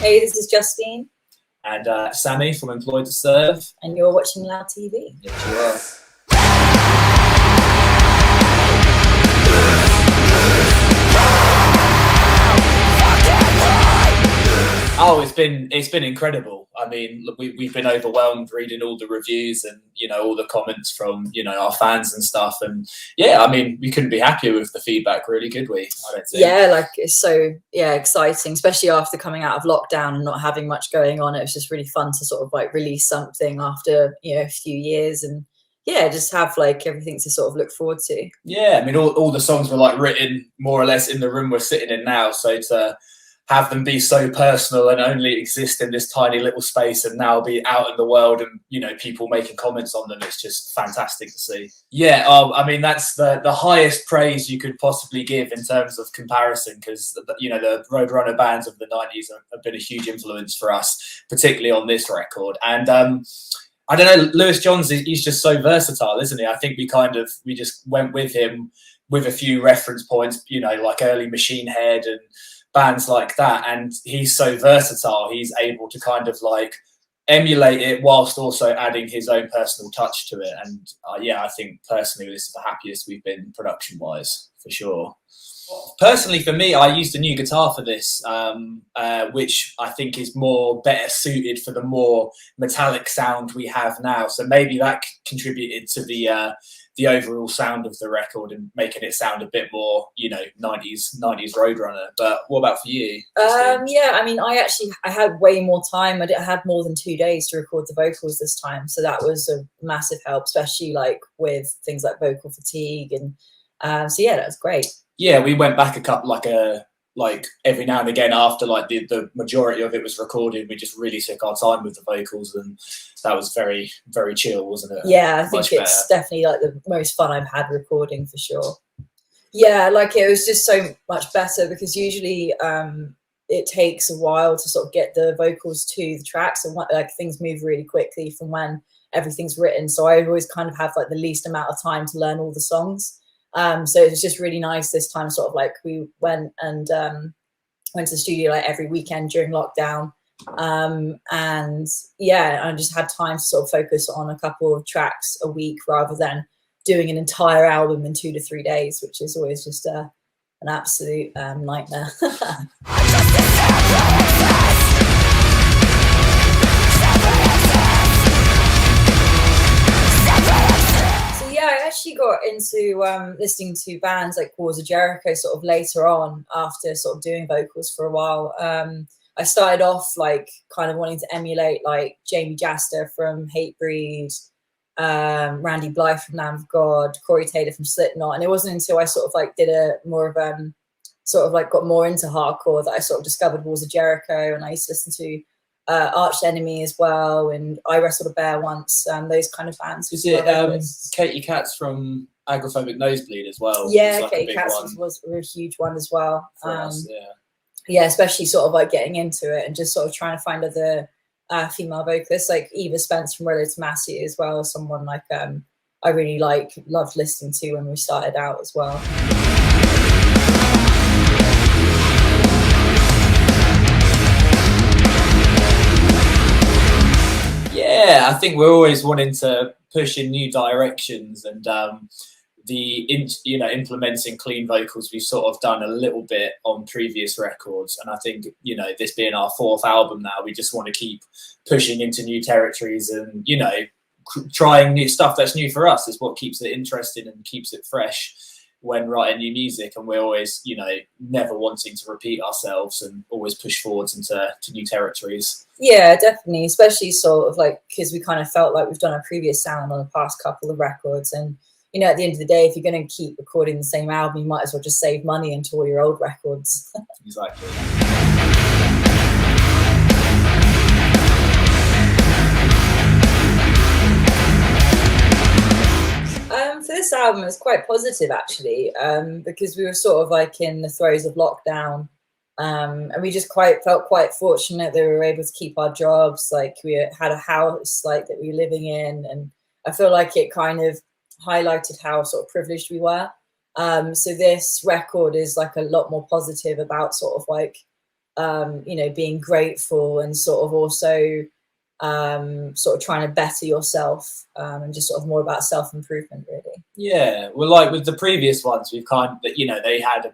Hey, this is Justine. And Sammy from Employed to Serve. And you're watching Loud TV. Yes, you are. Oh, it's been incredible. I mean, look, we've been overwhelmed reading all the reviews and all the comments from our fans and stuff. And yeah, I mean, we couldn't be happier with the feedback, really, could we? I don't think. Yeah, like it's so exciting, especially after coming out of lockdown and not having much going on. It was just really fun to sort of like release something after a few years and just have like everything to sort of look forward to. Yeah, I mean, all the songs were like written more or less in the room we're sitting in now. So to have them be so personal and only exist in this tiny little space and now be out in the world and people making comments on them, it's just fantastic to see. Yeah, I mean, that's the highest praise you could possibly give in terms of comparison, because the Roadrunner bands of the 90s have been a huge influence for us, particularly on this record. And I don't know, Lewis Johns, he's just so versatile, isn't he? I think we just went with him with a few reference points, like early Machine Head and bands like that, and he's so versatile. He's able to kind of like emulate it whilst also adding his own personal touch to it. And I think personally this is the happiest we've been production wise, for sure. Personally, for me, I used a new guitar for this, which I think is better suited for the more metallic sound we have now. So maybe that contributed to the overall sound of the record and making it sound a bit more, 90s Roadrunner. But what about for you? I mean, I had way more time. I had more than 2 days to record the vocals this time. So that was a massive help, especially like with things like vocal fatigue. And that was great. Yeah, we went back a couple, like every now and again after like the majority of it was recorded, we just really took our time with the vocals, and that was very, very chill, wasn't it? Yeah, I think it's definitely like the most fun I've had recording, for sure. Yeah, like it was just so much better, because usually it takes a while to sort of get the vocals to the tracks, and like things move really quickly from when everything's written. So I always kind of have like the least amount of time to learn all the songs. So it was just really nice this time, sort of like we went to the studio like every weekend during lockdown. I just had time to sort of focus on a couple of tracks a week rather than doing an entire album in 2 to 3 days, which is always just an absolute nightmare. I actually got into listening to bands like Gojira sort of later on, after sort of doing vocals for a while. I started off like kind of wanting to emulate like Jamie Jaster from Hatebreed, Randy Blythe from Lamb of God, Corey Taylor from Slipknot, and it wasn't until I sort of like did a more of sort of like got more into hardcore that I sort of discovered Walls of Jericho, and I used to listen to Arch Enemy as well, and I Wrestled a Bear Once, those kind of bands. Was it Katie Katz from Agoraphobic Nosebleed as well? Yeah, like Katie Katz was a huge one as well. Especially sort of like getting into it and just sort of trying to find other female vocalists, like Eva Spence from Relative Massey as well, someone like I really loved listening to when we started out as well. Yeah, I think we're always wanting to push in new directions, and implementing clean vocals we've sort of done a little bit on previous records. And I think this being our 4th album now, we just want to keep pushing into new territories, and trying new stuff that's new for us is what keeps it interesting and keeps it fresh when writing new music. And we're always never wanting to repeat ourselves and always push forwards into new territories. Yeah, definitely, especially sort of like because we kind of felt like we've done a previous sound on the past couple of records, and at the end of the day, if you're going to keep recording the same album, you might as well just save money into all your old records. Exactly. For this album, it's quite positive actually, because we were sort of like in the throes of lockdown, and we just felt quite fortunate that we were able to keep our jobs. Like we had a house like that we were living in, and I feel like it kind of highlighted how sort of privileged we were. So this record is like a lot more positive about sort of like you know, being grateful and sort of also sort of trying to better yourself, and just sort of more about self-improvement, really. Yeah, well, like with the previous ones, we've kind of, you know, they had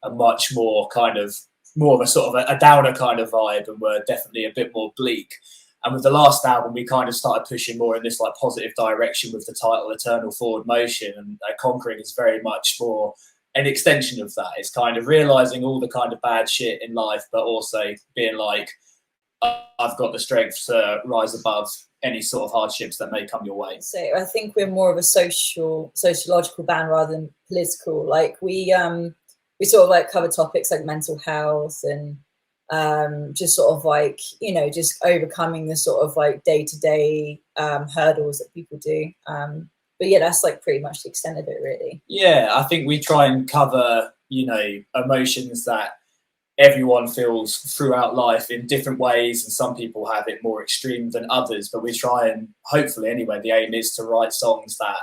a much more kind of, more of a sort of a downer kind of vibe, and were definitely a bit more bleak. And with the last album, we kind of started pushing more in this like positive direction with the title Eternal Forward Motion, and Conquering is very much more an extension of that. It's kind of realizing all the kind of bad shit in life, but also being like, I've got the strength to rise above any sort of hardships that may come your way. So I think we're more of a sociological band rather than political. Like we sort of like cover topics like mental health and just sort of like, you know, just overcoming the sort of like day-to-day hurdles that people do. But yeah, that's like pretty much the extent of it, really. Yeah, I think we try and cover, you know, emotions that everyone feels throughout life in different ways, and some people have it more extreme than others, but we try and, hopefully anyway, the aim is to write songs that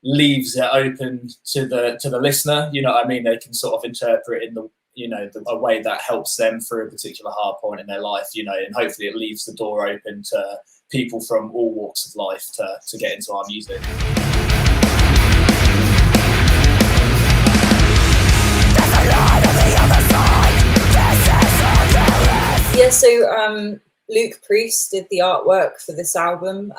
leaves it open to the listener, you know what I mean? They can sort of interpret in the, you know, a way that helps them through a particular hard point in their life, you know, and hopefully it leaves the door open to people from all walks of life to get into our music. Yeah, so Luke Priest did the artwork for this album.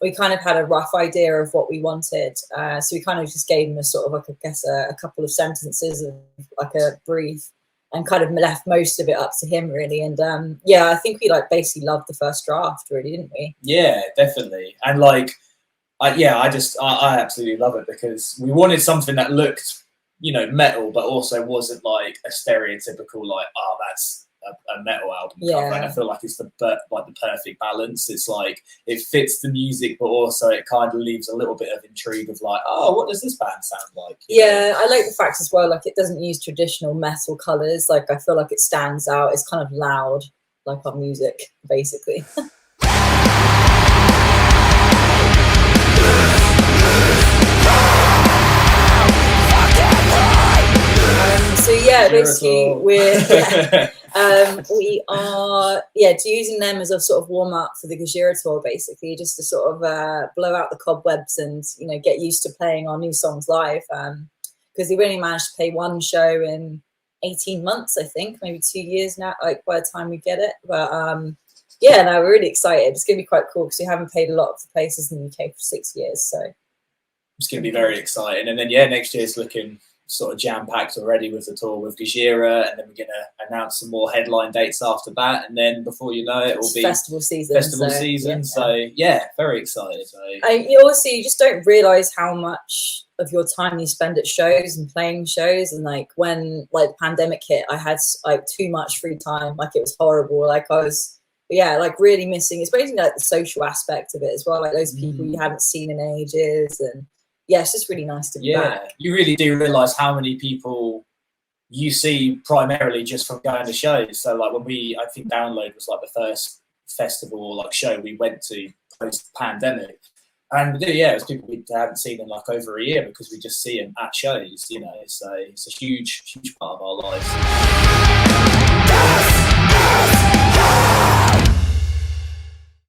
We kind of had a rough idea of what we wanted, so we kind of just gave him a sort of like, I guess, a couple of sentences of like a brief, and kind of left most of it up to him, really. And yeah, I think we like basically loved the first draft, really, didn't we? Yeah, definitely. And like, I absolutely love it, because we wanted something that looked, you know, metal, but also wasn't like a stereotypical like, oh, that's a metal album cover. And I feel like it's the perfect balance. It's like it fits the music, but also it kind of leaves a little bit of intrigue of like, oh, what does this band sound like? Yeah, I like the fact as well, like it doesn't use traditional metal colors. Like I feel like it stands out. It's kind of loud, like our music, basically. So yeah, basically we are using them as a sort of warm up for the Gojira tour, basically, just to sort of blow out the cobwebs and, you know, get used to playing our new songs live. Because we've only managed to play one show in 18 months, I think, maybe 2 years now, like by the time we get it. But yeah, no, we're really excited. It's going to be quite cool because we haven't played a lot of the places in the UK for 6 years. So it's going to be very exciting. And then, yeah, next year's looking sort of jam-packed already with the tour with Gojira, and then we're going to announce some more headline dates after that, and then before you know it will be festival season. So yeah, very excited. You just don't realize how much of your time you spend at shows and playing shows, and like when like the pandemic hit, I had like too much free time. Like it was horrible. Like I was like really missing, it's basically like the social aspect of it as well, like those people you haven't seen in ages. And yeah, it's just really nice to be back. You really do realise how many people you see primarily just from going to shows. So like when I think Download was like the first festival like show we went to post-pandemic. And yeah, it was people we hadn't seen in like over a year, because we just see them at shows, you know. So it's a huge, huge part of our lives.